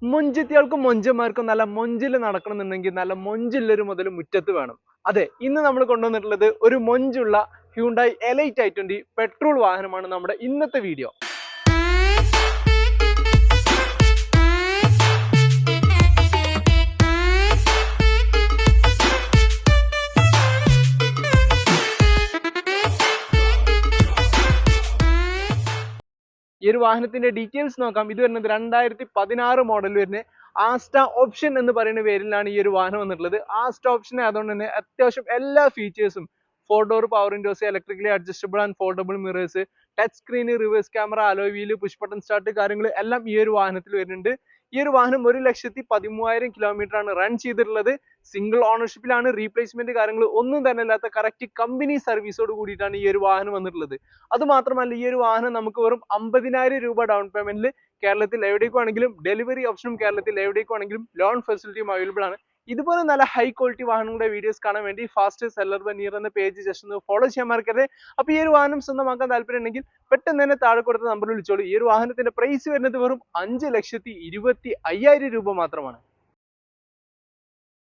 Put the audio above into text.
മൊഞ്ചത്തികൾക്കും മൊഞ്ചന്മാർക്കും നല്ല മൊഞ്ചിൽ നടക്കണമെന്നുണ്ടെങ്കിൽ നല്ല മൊഞ്ചുള്ളൊരു മുതൽ മുറ്റത്ത് വേണം. അതെ, ഇന്ന് നമ്മൾ കൊണ്ടുവന്നിട്ടുള്ളത് ഒരു മൊഞ്ചുള്ള ഹ്യുണ്ടായി എലൈറ്റ് i20 പെട്രോൾ വാഹനമാണ് നമ്മുടെ ഇന്നത്തെ വീഡിയോ. ഈ ഒരു വാഹനത്തിന്റെ ഡീറ്റെയിൽസ് നോക്കാം. ഇത് വരുന്നത് 2016 മോഡൽ വരുന്ന ആസ്റ്റ ഓപ്ഷൻ എന്ന് പറയുന്ന പേരിലാണ് ഈ ഒരു വാഹനം വന്നിട്ടുള്ളത്. ആസ്റ്റ ഓപ്ഷൻ ആയതുകൊണ്ട് തന്നെ അത്യാവശ്യം എല്ലാ ഫീച്ചേഴ്സും 4 door power Windows, electrically adjustable and foldable mirrors, touch screen, reverse camera, alloy wheel, push button start കാര്യങ്ങൾ എല്ലാം ഈ ഒരു വാഹനത്തിൽ വരുന്നുണ്ട്. ഈ ഒരു വാഹനം 1,13,000 കിലോമീറ്റർ ആണ് റൺ ചെയ്തിട്ടുള്ളത്. സിംഗിൾ ഓണർഷിപ്പിലാണ്. റീപ്ലേസ്മെന്റ് കാര്യങ്ങൾ ഒന്നും തന്നെ ഇല്ലാത്ത കറക്റ്റ് കമ്പനി സർവീസോട് കൂടിയിട്ടാണ് ഈ ഒരു വാഹനം വന്നിട്ടുള്ളത്. അത് മാത്രമല്ല, ഈ ഒരു വാഹനം നമുക്ക് വെറും 50,000 രൂപ ഡൗൺ പേയ്മെന്റിൽ കേരളത്തിൽ എവിടേക്കും ആണെങ്കിലും ഡെലിവറി ഓപ്ഷനും കേരളത്തിൽ എവിടേക്കും ആണെങ്കിലും ലോൺ ഫെസിലിറ്റിയും അവൈലബിൾ ആണ്. ഇതുപോലെ നല്ല ഹൈ ക്വാളിറ്റി വാഹനങ്ങളുടെ വീഡിയോസ് കാണാൻ വേണ്ടി ഫാസ്റ്റ് സെല്ലർ ബനിയർ എന്ന പേജ് ജസ്റ്റ് ഒന്ന് ഫോളോ ചെയ്യാൻ മറക്കരുത്. അപ്പോൾ ഈ ഒരു വാഹനം സ്വന്തമാക്കാൻ താല്പര്യം ഉണ്ടെങ്കിൽ പെട്ടെന്ന് തന്നെ താഴെ കൊടുത്ത നമ്പറിൽ വിളിച്ചോളൂ. ഈ ഒരു വാഹനത്തിന്റെ പ്രൈസ് വരുന്നത് വെറും 5,25,000 രൂപ മാത്രമാണ്.